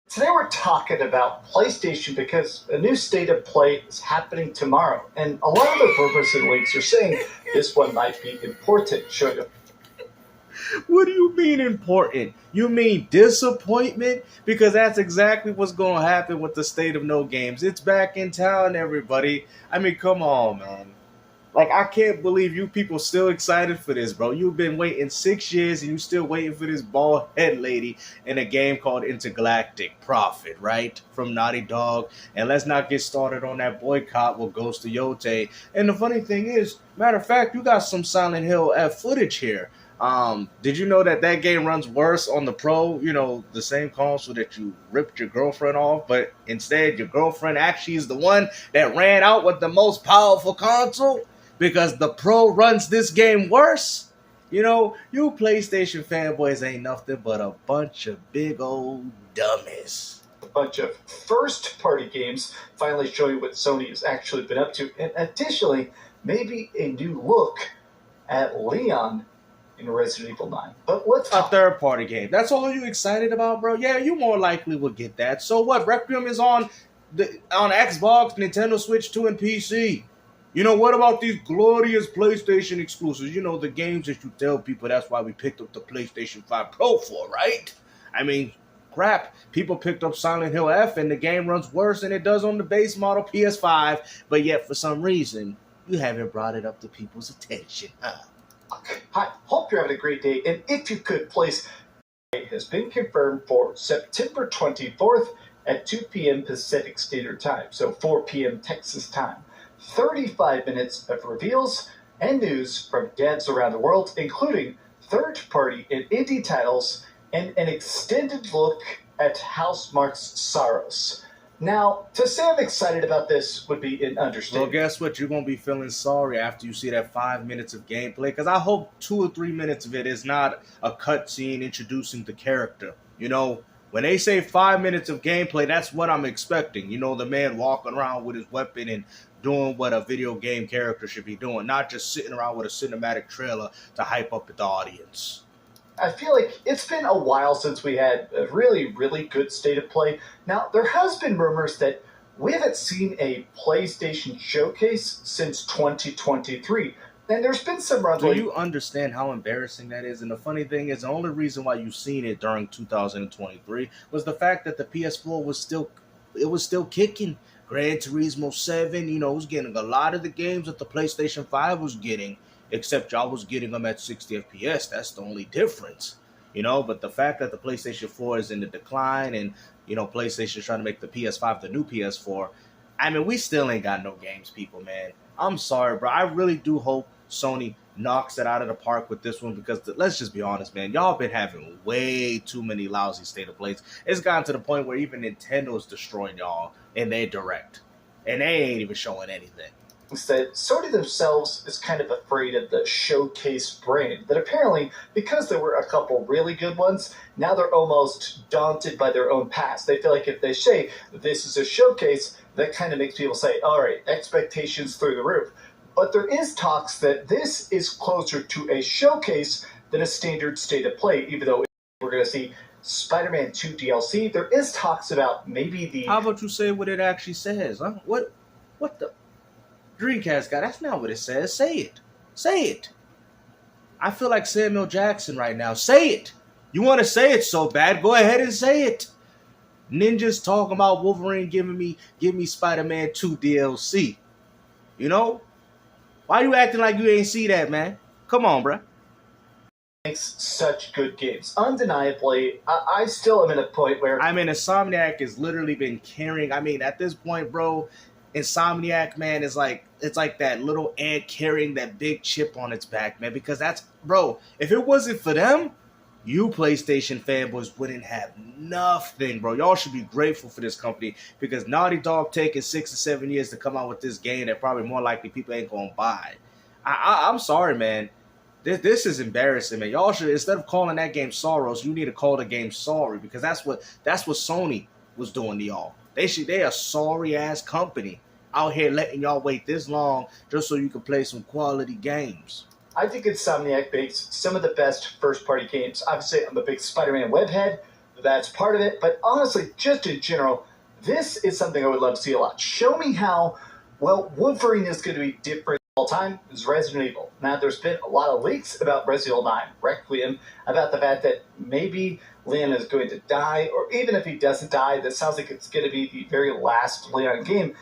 Today we're talking about PlayStation because a new state of play is happening tomorrow, and a lot of the rumors and leaks are saying this one might be important. What do you mean important? You mean disappointment? Because that's exactly what's going to happen with the state of no games. It's back in town, everybody. I mean, come on, man. Like, I can't believe you people still excited for this, bro. You've been waiting 6 years and you still waiting for this bald head lady in a game called Intergalactic Profit, right? From Naughty Dog. And let's not get started on that boycott with Ghost of Yote. And the funny thing is, matter of fact, you got some Silent Hill F footage here. Did you know that game runs worse on the Pro? You know, the same console that you ripped your girlfriend off, but instead your girlfriend actually is the one that ran out with the most powerful console? Because the Pro runs this game worse? You know, you PlayStation fanboys ain't nothing but a bunch of big old dummies. A bunch of first-party games finally showing what Sony has actually been up to, and additionally, maybe a new look at Leon in Resident Evil 9. But let's talk. A third-party game. That's all you excited about, bro? Yeah, you more likely will get that. So what? Requiem is on Xbox, Nintendo Switch 2, and PC. You know, what about these glorious PlayStation exclusives? You know, the games that you tell people that's why we picked up the PlayStation 5 Pro for, right? I mean, crap. People picked up Silent Hill F and the game runs worse than it does on the base model PS5, but yet for some reason, you haven't brought it up to people's attention, huh? Hi, hope you're having a great day, and if you could, please, it has been confirmed for September 24th at 2 p.m. Pacific Standard Time, so 4 p.m. Texas time. 35 minutes of reveals and news from devs around the world, including third-party and indie titles, and an extended look at Housemarque's Sorrows. Now, to say I'm excited about this would be an understatement. Well, guess what? You're going to be feeling sorry after you see that 5 minutes of gameplay, because I hope 2 or 3 minutes of it is not a cutscene introducing the character. You know, when they say 5 minutes of gameplay, that's what I'm expecting. You know, the man walking around with his weapon and doing what a video game character should be doing, not just sitting around with a cinematic trailer to hype up the audience. I feel like it's been a while since we had a really, really good state of play. Now, there has been rumors that we haven't seen a PlayStation showcase since 2023. And there's been some rumblings. Do you understand how embarrassing that is? And the funny thing is, the only reason why you've seen it during 2023 was the fact that the PS4 was still kicking. Gran Turismo 7, you know, was getting a lot of the games that the PlayStation 5 was getting, except y'all was getting them at 60 FPS. That's the only difference, you know. But the fact that the PlayStation 4 is in the decline and, you know, PlayStation's trying to make the PS5 the new PS4, I mean, we still ain't got no games, people, man. I'm sorry, bro. I really do hope Sony knocks it out of the park with this one because let's just be honest, man. Y'all been having way too many lousy state of plays. It's gotten to the point where even Nintendo's destroying y'all in their direct, and they ain't even showing anything. Instead, Sony themselves is kind of afraid of the showcase brand. That apparently, because there were a couple really good ones, now they're almost daunted by their own past. They feel like if they say this is a showcase, that kind of makes people say, all right, expectations through the roof. But there is talks that this is closer to a showcase than a standard state of play, even though we're going to see Spider-Man 2 DLC. There is talks about maybe the... How about you say what it actually says? Huh? What the... Dreamcast guy, that's not what it says. Say it. Say it. I feel like Samuel Jackson right now. Say it. You want to say it so bad, go ahead and say it. Ninjas talking about Wolverine give me Spider-Man 2 DLC. You know? Why you acting like you ain't see that, man? Come on, bruh. Makes such good games. Undeniably, I still am at a point where... I mean, Insomniac has literally been carrying... I mean, at this point, bro, Insomniac, man, is like... It's like that little ant carrying that big chip on its back, man. Because that's... Bro, if it wasn't for them, you PlayStation fanboys wouldn't have nothing, bro. Y'all should be grateful for this company because Naughty Dog taking 6 or 7 years to come out with this game that probably more likely people ain't gonna buy. I'm sorry, man. This is embarrassing, man. Y'all should, instead of calling that game Sorrows, you need to call the game Sorry because that's what Sony was doing to y'all. They a sorry ass company out here letting y'all wait this long just so you can play some quality games. I think Insomniac makes some of the best first-party games. Obviously, I'm a big Spider-Man webhead. that's part of it. But honestly, just in general, this is something I would love to see a lot. Show me how, well, Wolverine is going to be different all time is Resident Evil. Now, there's been a lot of leaks about Resident Evil 9, Requiem, about the fact that maybe Leon is going to die, or even if he doesn't die, that sounds like it's going to be the very last Leon game.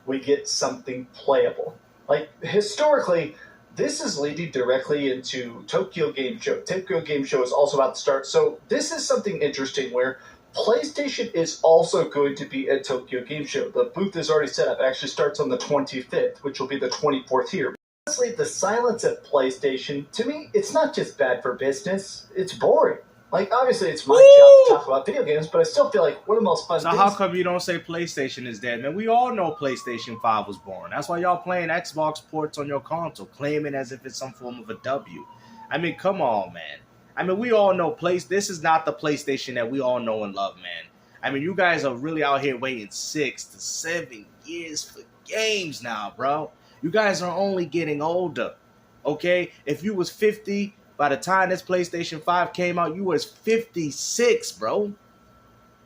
We get something playable. Like, historically, this is leading directly into Tokyo Game Show. Tokyo Game Show is also about to start. So this is something interesting where PlayStation is also going to be at Tokyo Game Show. The booth is already set up. It actually starts on the 25th, which will be the 24th here. Honestly, the silence of PlayStation, to me, it's not just bad for business. It's boring. Like, obviously, it's my job to talk about video games, but I still feel like one of the most fun things... So how come you don't say PlayStation is dead, man? We all know PlayStation 5 was born. That's why y'all playing Xbox ports on your console, claiming as if it's some form of a W. I mean, come on, man. I mean, we all know this is not the PlayStation that we all know and love, man. I mean, you guys are really out here waiting 6 to 7 years for games now, bro. You guys are only getting older, okay? If you was 50... by the time this PlayStation 5 came out, you was 56, bro.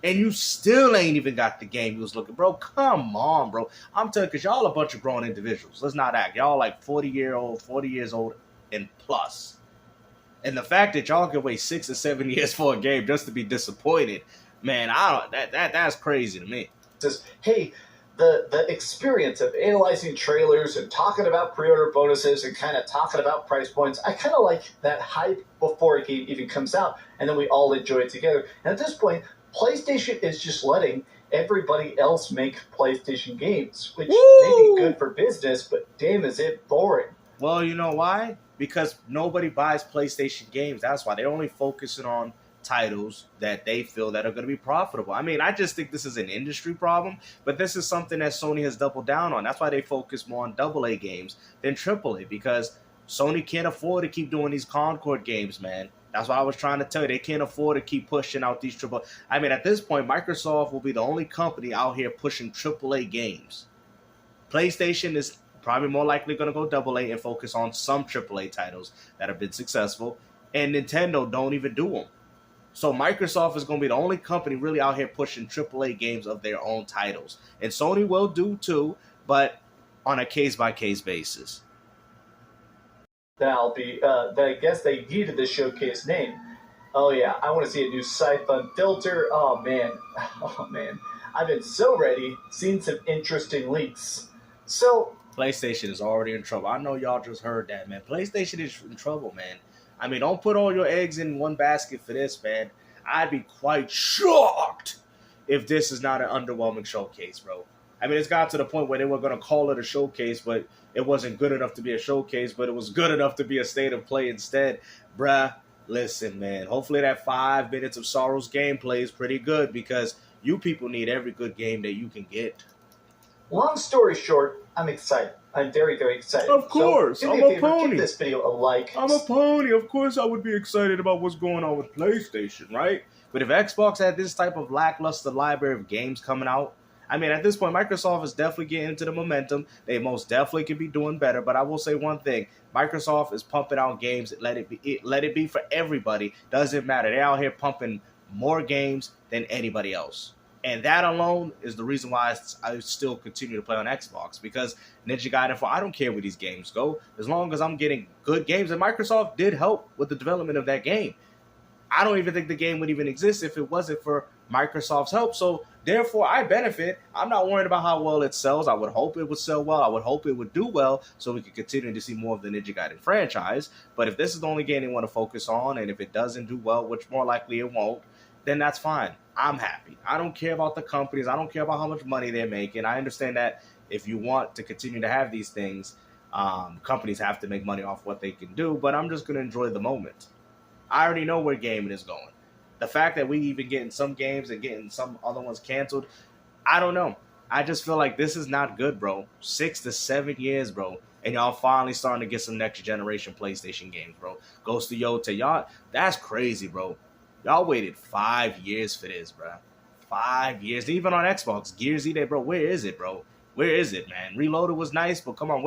And you still ain't even got the game you was looking. Bro, come on, bro. I'm telling you, because y'all a bunch of grown individuals. Let's not act. Y'all like 40 years old and plus. And the fact that y'all can wait 6 or 7 years for a game just to be disappointed, man, that's crazy to me. Says, hey, the experience of analyzing trailers and talking about pre-order bonuses and kind of talking about price points, I kind of like that hype before a game even comes out, and then we all enjoy it together. And at this point, PlayStation is just letting everybody else make PlayStation games, which may be good for business, but damn is it boring. Well, you know why? Because nobody buys PlayStation games. That's why. They're only focusing on titles that they feel that are going to be profitable. I mean, I just think this is an industry problem, but this is something that Sony has doubled down on. That's why they focus more on AA games than AAA, because Sony can't afford to keep doing these Concord games, man. That's what I was trying to tell you. They can't afford to keep pushing out these AAA. I mean, at this point, Microsoft will be the only company out here pushing AAA games. PlayStation is probably more likely going to go AA and focus on some AAA titles that have been successful, and Nintendo don't even do them. So Microsoft is going to be the only company really out here pushing AAA games of their own titles. And Sony will do too, but on a case-by-case basis. That'll be, I guess they needed the showcase name. Oh yeah, I want to see a new Siphon filter. Oh man. I've been so ready, seen some interesting leaks. So... PlayStation is already in trouble. I know y'all just heard that, man. PlayStation is in trouble, man. I mean, don't put all your eggs in one basket for this, man. I'd be quite shocked if this is not an underwhelming showcase, bro. I mean, it's got to the point where they were going to call it a showcase, but it wasn't good enough to be a showcase, but it was good enough to be a state of play instead. Bruh, listen, man. Hopefully that 5 minutes of Sorrow's gameplay is pretty good, because you people need every good game that you can get. Long story short, I'm excited. I'm very, very excited. Of course, so, I'm a pony. Give this video a like. I'm a pony. Of course I would be excited about what's going on with PlayStation, right? But if Xbox had this type of lackluster library of games coming out, I mean, at this point, Microsoft is definitely getting into the momentum. They most definitely could be doing better. But I will say one thing. Microsoft is pumping out games. Let it be for everybody. Doesn't matter. They're out here pumping more games than anybody else. And that alone is the reason why I still continue to play on Xbox, because Ninja Gaiden 4, I don't care where these games go, as long as I'm getting good games. And Microsoft did help with the development of that game. I don't even think the game would even exist if it wasn't for Microsoft's help. So therefore, I benefit. I'm not worried about how well it sells. I would hope it would sell well. I would hope it would do well, so we could continue to see more of the Ninja Gaiden franchise. But if this is the only game they want to focus on, and if it doesn't do well, which more likely it won't, then that's fine. I'm happy. I don't care about the companies. I don't care about how much money they're making. I understand that if you want to continue to have these things, companies have to make money off what they can do, but I'm just going to enjoy the moment. I already know where gaming is going. The fact that we even getting some games and getting some other ones canceled, I don't know. I just feel like this is not good, bro. 6 to 7 years, bro. And y'all finally starting to get some next generation PlayStation games, bro. Ghost of Yota, y'all, that's crazy, bro. Y'all waited 5 years for this, bro. 5 years. Even on Xbox, Gears E-Day, bro, where is it, bro? Where is it, man? Reloaded was nice, but come on,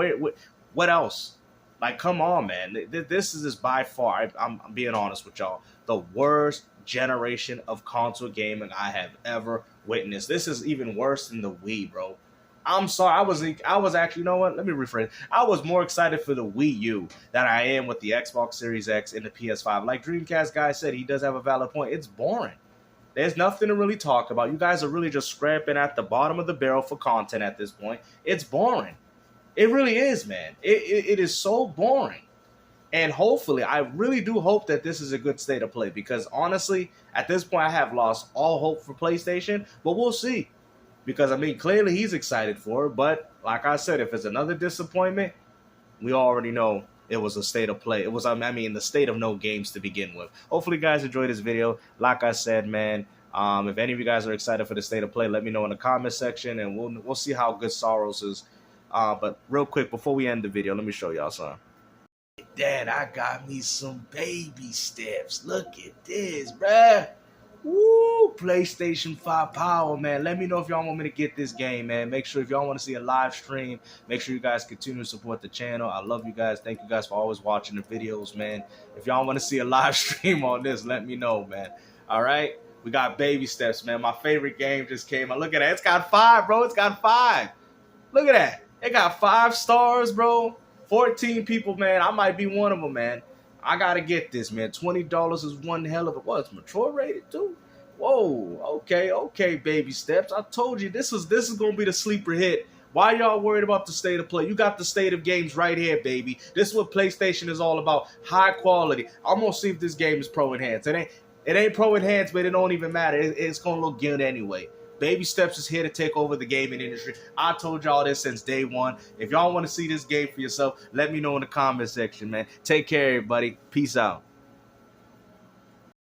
what else? Like, come on, man. This is by far, I'm being honest with y'all, the worst generation of console gaming I have ever witnessed. This is even worse than the Wii, bro. I'm sorry. I was actually, you know what? Let me rephrase. I was more excited for the Wii U than I am with the Xbox Series X and the PS5. Like Dreamcast guy said, he does have a valid point. It's boring. There's nothing to really talk about. You guys are really just scrapping at the bottom of the barrel for content at this point. It's boring. It really is, man. It is so boring. And hopefully, I really do hope that this is a good state of play because honestly, at this point, I have lost all hope for PlayStation, but we'll see. Because, I mean, clearly he's excited for it, but like I said, if it's another disappointment, we already know it was a state of play. It was, I mean, the state of no games to begin with. Hopefully, you guys enjoyed this video. Like I said, man, if any of you guys are excited for the state of play, let me know in the comment section, and we'll see how good Soros is. But real quick, before we end the video, let me show y'all something. Dad, I got me some baby steps. Look at this, bruh. Woo! PlayStation 5 power, man. Let me know if y'all want me to get this game, man. Make sure if y'all want to see a live stream, make sure you guys continue to support the channel. I love you guys. Thank you guys for always watching the videos, man. If y'all want to see a live stream on this, let me know, man. All right? We got baby steps, man. My favorite game just came out. Look at that. It's got 5, bro. It's got 5. Look at that. It got 5 stars, bro. 14 people, man. I might be one of them, man. I gotta get this, man. $20 is one hell of a what? It's mature rated too. Whoa, okay, baby steps. I told you this is gonna be the sleeper hit. Why y'all worried about the state of play? You got the state of games right here, baby. This is what PlayStation is all about. High quality. I'm gonna see if this game is pro enhanced. It ain't pro enhanced, but it don't even matter. It's gonna look good anyway. Baby Steps is here to take over the gaming industry. I told y'all this since day one. If y'all want to see this game for yourself, let me know in the comment section, man. Take care, everybody. Peace out.